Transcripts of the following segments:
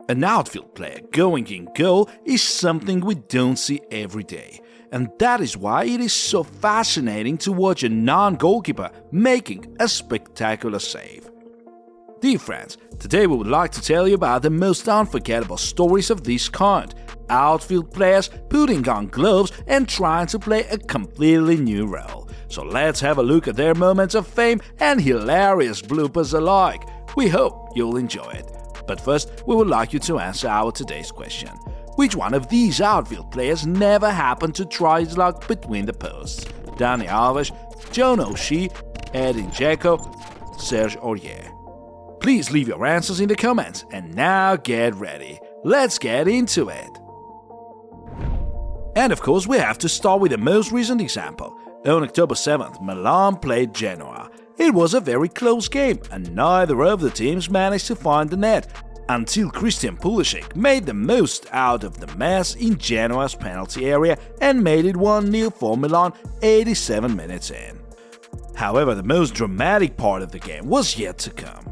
An outfield player going in goal is something we don't see every day, and that is why it is so fascinating to watch a non-goalkeeper making a spectacular save. Dear friends, today we would like to tell you about the most unforgettable stories of this kind, outfield players putting on gloves and trying to play a completely new role. So let's have a look at their moments of fame and hilarious bloopers alike. We hope you'll enjoy it. But first, we would like you to answer our today's question. Which one of these outfield players never happened to try his luck between the posts? Dani Alves, John O'Shea, Edin Dzeko, Serge Aurier. Please leave your answers in the comments, and now get ready. Let's get into it. And of course, we have to start with the most recent example. On October 7th, Milan played Genoa. It was a very close game, and neither of the teams managed to find the net, until Christian Pulisic made the most out of the mess in Genoa's penalty area and made it 1-0 for Milan 87 minutes in. However, the most dramatic part of the game was yet to come.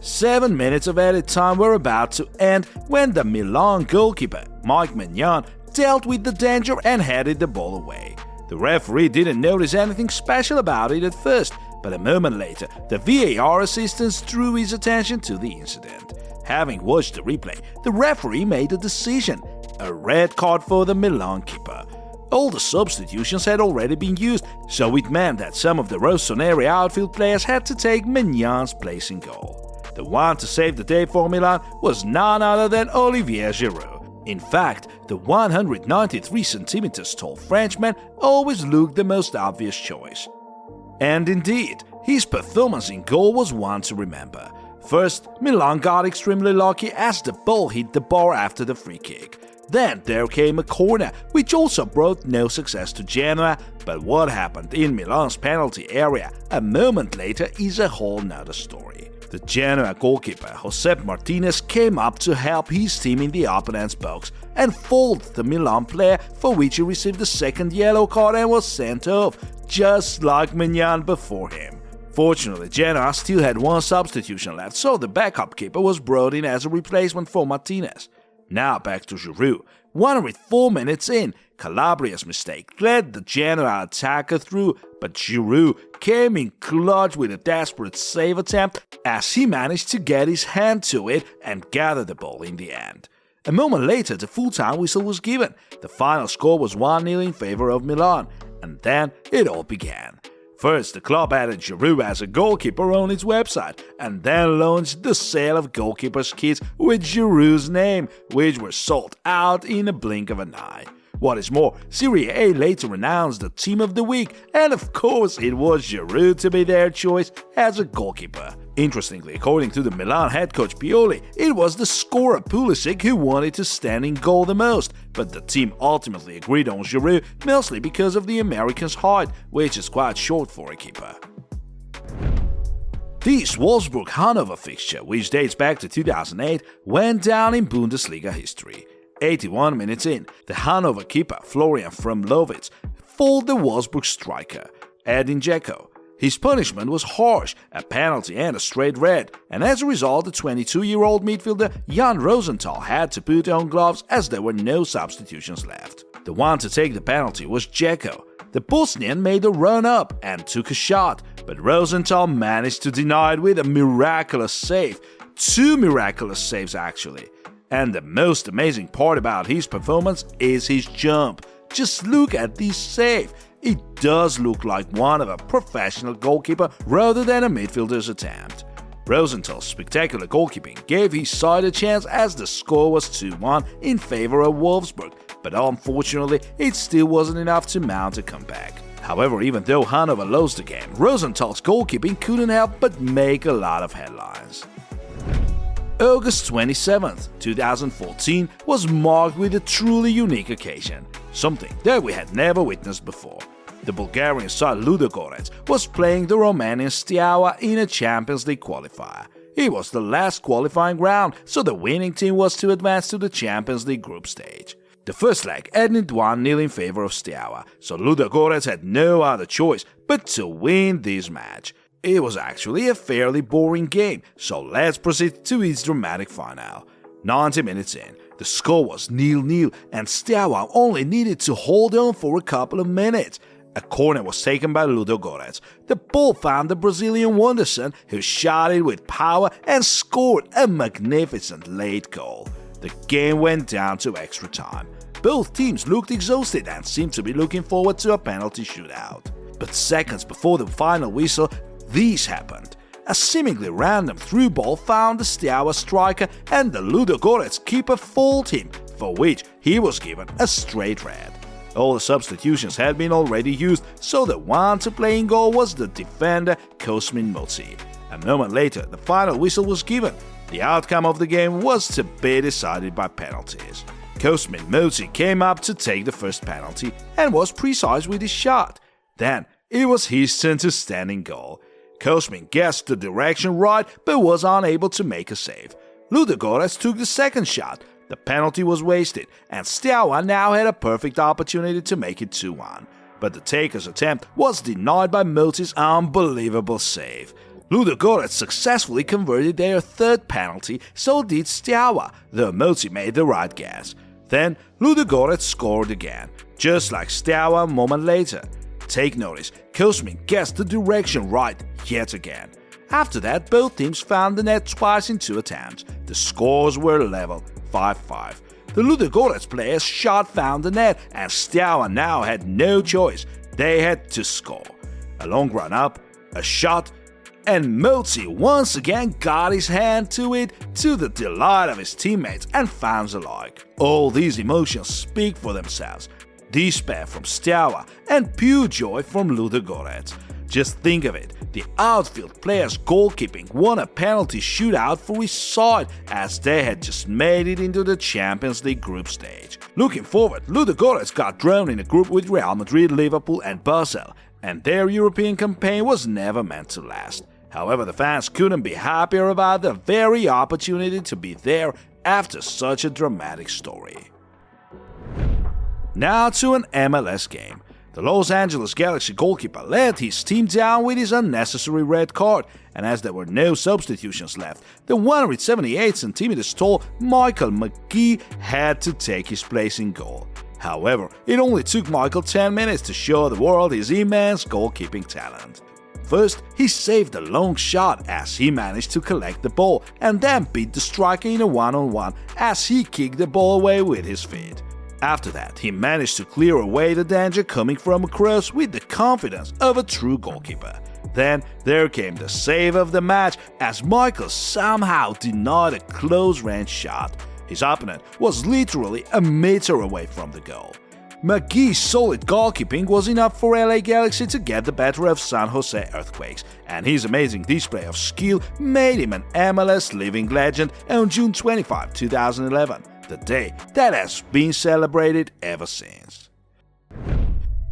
7 minutes of added time were about to end when the Milan goalkeeper, Mike Maignan, dealt with the danger and headed the ball away. The referee didn't notice anything special about it at first, but a moment later, the VAR assistants drew his attention to the incident. Having watched the replay, the referee made a decision: a red card for the Milan keeper. All the substitutions had already been used, so it meant that some of the Rossoneri outfield players had to take Maignan's place in goal. The one to save the day for Milan was none other than Olivier Giroud. In fact, the 193 cm tall Frenchman always looked the most obvious choice. And indeed, his performance in goal was one to remember. First, Milan got extremely lucky as the ball hit the bar after the free kick. Then there came a corner, which also brought no success to Genoa, but what happened in Milan's penalty area a moment later is a whole nother story. The Genoa goalkeeper Josep Martinez came up to help his team in the opponent's box and fouled the Milan player, for which he received a second yellow card and was sent off, just like Maignan before him. Fortunately, Genoa still had one substitution left, so the backup keeper was brought in as a replacement for Martinez. Now back to Giroud. 104 minutes in, Calabria's mistake led the Genoa attacker through, but Giroud came in clutch with a desperate save attempt as he managed to get his hand to it and gather the ball in the end. A moment later, the full-time whistle was given. The final score was 1-0 in favor of Milan, and then it all began. First, the club added Giroud as a goalkeeper on its website, and then launched the sale of goalkeepers' kits with Giroud's name, which were sold out in a blink of an eye. What is more, Serie A later announced the team of the week, and of course it was Giroud to be their choice as a goalkeeper. Interestingly, according to the Milan head coach Pioli, it was the scorer Pulisic who wanted to stand in goal the most, but the team ultimately agreed on Giroud, mostly because of the American's height, which is quite short for a keeper. This Wolfsburg-Hannover fixture, which dates back to 2008, went down in Bundesliga history. 81 minutes in, the Hannover keeper Florian Fromlovitz fouled the Wolfsburg striker, Edin Dzeko. His punishment was harsh, a penalty and a straight red, and as a result the 22-year-old midfielder Jan Rosenthal had to put on gloves as there were no substitutions left. The one to take the penalty was Dzeko. The Bosnian made a run up and took a shot, but Rosenthal managed to deny it with a miraculous save. 2 miraculous saves actually. And the most amazing part about his performance is his jump. Just look at this save. It does look like one of a professional goalkeeper rather than a midfielder's attempt. Rosenthal's spectacular goalkeeping gave his side a chance as the score was 2-1 in favor of Wolfsburg, but unfortunately it still wasn't enough to mount a comeback. However, even though Hannover lost the game, Rosenthal's goalkeeping couldn't help but make a lot of headlines. August 27th, 2014 was marked with a truly unique occasion, something that we had never witnessed before. The Bulgarian side Ludogorets was playing the Romanian Steaua in a Champions League qualifier. It was the last qualifying round, so the winning team was to advance to the Champions League group stage. The first leg ended 1-0 in favor of Steaua, so Ludogorets had no other choice but to win this match. It was actually a fairly boring game, so let's proceed to its dramatic final. 90 minutes in, the score was 0-0 and Steaua only needed to hold on for a couple of minutes. A corner was taken by Ludogorets. The ball found the Brazilian wonderson, who shot it with power and scored a magnificent late goal. The game went down to extra time. Both teams looked exhausted and seemed to be looking forward to a penalty shootout. But seconds before the final whistle, this happened. A seemingly random through ball found the Steaua striker and the Ludogorets keeper faulted him, for which he was given a straight red. All the substitutions had been already used, so the one to play in goal was the defender Kosmin Motsi. A moment later, the final whistle was given. The outcome of the game was to be decided by penalties. Kosmin Motsi came up to take the first penalty and was precise with his shot. Then it was his turn to stand in goal. Kosmin guessed the direction right but was unable to make a save. Ludogorets took the second shot. The penalty was wasted, and Steaua now had a perfect opportunity to make it 2-1. But the taker's attempt was denied by Motsi's unbelievable save. Ludogorets successfully converted their third penalty, so did Steaua, though Motsi made the right guess. Then Ludogorets scored again, just like Steaua a moment later. Take notice, Kosmin guessed the direction right yet again. After that, both teams found the net twice in 2 attempts. The scores were level, 5-5. The Ludogorets players' shot found the net, and Steaua now had no choice. They had to score. A long run up, a shot, and Motsi once again got his hand to it, to the delight of his teammates and fans alike. All these emotions speak for themselves. Despair from Steaua and pure joy from Ludogorets. Just think of it, the outfield players' goalkeeping won a penalty shootout for his side, as they had just made it into the Champions League group stage. Looking forward, Ludogorets got drawn in a group with Real Madrid, Liverpool and Basel, and their European campaign was never meant to last. However, the fans couldn't be happier about the very opportunity to be there after such a dramatic story. Now to an MLS game. The Los Angeles Galaxy goalkeeper let his team down with his unnecessary red card, and as there were no substitutions left, the 178cm tall Michael McGee had to take his place in goal. However, it only took Michael 10 minutes to show the world his immense goalkeeping talent. First, he saved a long shot as he managed to collect the ball, and then beat the striker in a one-on-one as he kicked the ball away with his feet. After that, he managed to clear away the danger coming from across with the confidence of a true goalkeeper. Then there came the save of the match as Michael somehow denied a close-range shot. His opponent was literally a meter away from the goal. McGee's solid goalkeeping was enough for LA Galaxy to get the better of San Jose Earthquakes, and his amazing display of skill made him an MLS living legend on June 25, 2011. The day that has been celebrated ever since.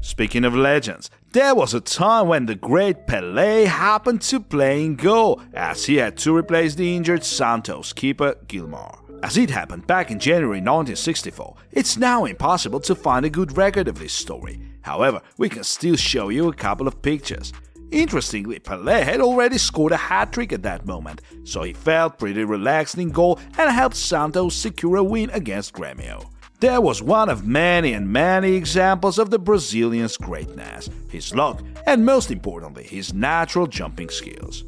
Speaking of legends, there was a time when the great Pelé happened to play in goal, as he had to replace the injured Santos keeper Gilmore. As it happened back in January 1964, it's now impossible to find a good record of this story. However, we can still show you a couple of pictures. Interestingly, Pelé had already scored a hat-trick at that moment, so he felt pretty relaxed in goal and helped Santos secure a win against Grêmio. There was one of many and many examples of the Brazilian's greatness, his luck, and most importantly, his natural jumping skills.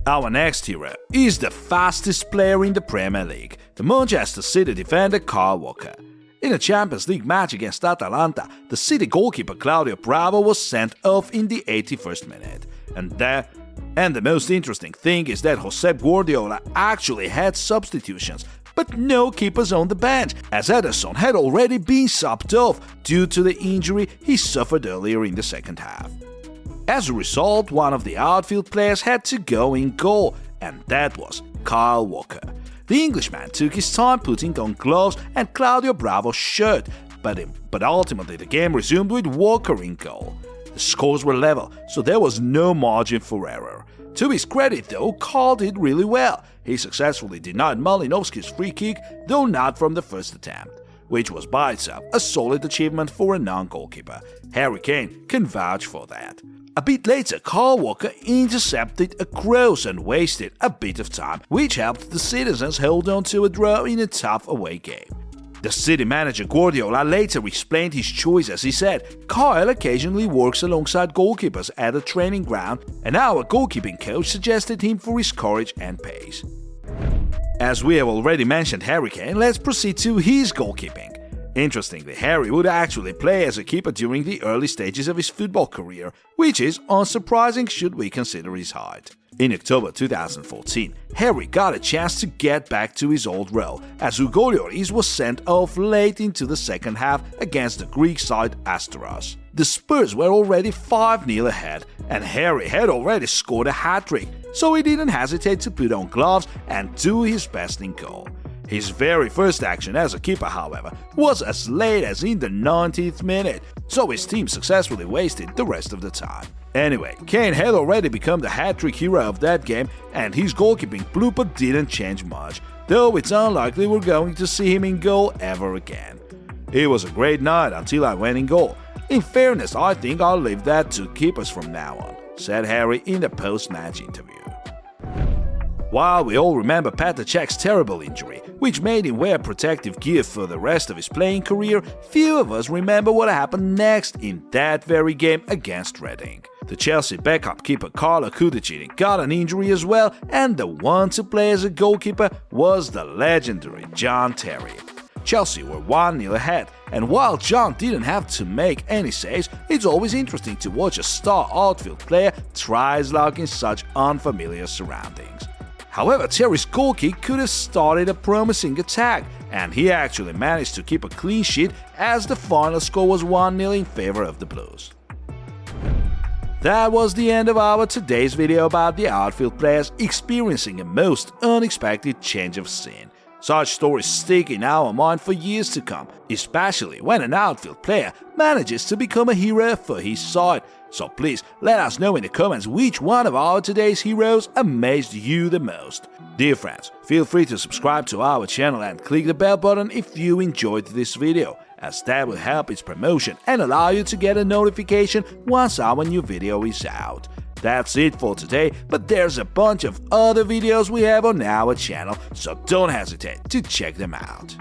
Our next hero is the fastest player in the Premier League, the Manchester City defender Kyle Walker. In a Champions League match against Atalanta, the City goalkeeper Claudio Bravo was sent off in the 81st minute. And the most interesting thing is that Josep Guardiola actually had substitutions, but no keepers on the bench, as Ederson had already been subbed off due to the injury he suffered earlier in the second half. As a result, one of the outfield players had to go in goal, and that was Kyle Walker. The Englishman took his time putting on gloves and Claudio Bravo's shirt, but ultimately the game resumed with Walker in goal. The scores were level, so there was no margin for error. To his credit though, Kyle did really well. He successfully denied Malinovskyi's free kick, though not from the first attempt, which was by itself a solid achievement for a non-goalkeeper. Harry Kane can vouch for that. A bit later, Kyle Walker intercepted a cross and wasted a bit of time, which helped the citizens hold on to a draw in a tough away game. The City manager Guardiola later explained his choice as he said, "Kyle occasionally works alongside goalkeepers at a training ground, and our goalkeeping coach suggested him for his courage and pace." As we have already mentioned Harry Kane, let's proceed to his goalkeeping. Interestingly, Harry would actually play as a keeper during the early stages of his football career, which is unsurprising should we consider his height. In October 2014, Harry got a chance to get back to his old role, as Hugo Lloris was sent off late into the second half against the Greek side Asteros. The Spurs were already 5-0 ahead, and Harry had already scored a hat-trick, so he didn't hesitate to put on gloves and do his best in goal. His very first action as a keeper, however, was as late as in the 90th minute, so his team successfully wasted the rest of the time. Anyway, Kane had already become the hat-trick hero of that game, and his goalkeeping blooper didn't change much, though it's unlikely we're going to see him in goal ever again. It was a great night until I went in goal. In fairness, I think I'll leave that to keepers from now on, said Harry in the post-match interview. While we all remember Petr Cech's terrible injury, which made him wear protective gear for the rest of his playing career, few of us remember what happened next in that very game against Reading. The Chelsea backup keeper Carlo Cudicini got an injury as well, and the one to play as a goalkeeper was the legendary John Terry. Chelsea were 1-0 ahead, and while John didn't have to make any saves, it's always interesting to watch a star outfield player try his luck in such unfamiliar surroundings. However, Terry's goal kick could have started a promising attack, and he actually managed to keep a clean sheet as the final score was 1-0 in favor of the Blues. That was the end of our today's video about the outfield players experiencing a most unexpected change of scene. Such stories stick in our mind for years to come, especially when an outfield player manages to become a hero for his side. So please let us know in the comments which one of our today's heroes amazed you the most. Dear friends, feel free to subscribe to our channel and click the bell button if you enjoyed this video, as that will help its promotion and allow you to get a notification once our new video is out. That's it for today, but there's a bunch of other videos we have on our channel, so don't hesitate to check them out.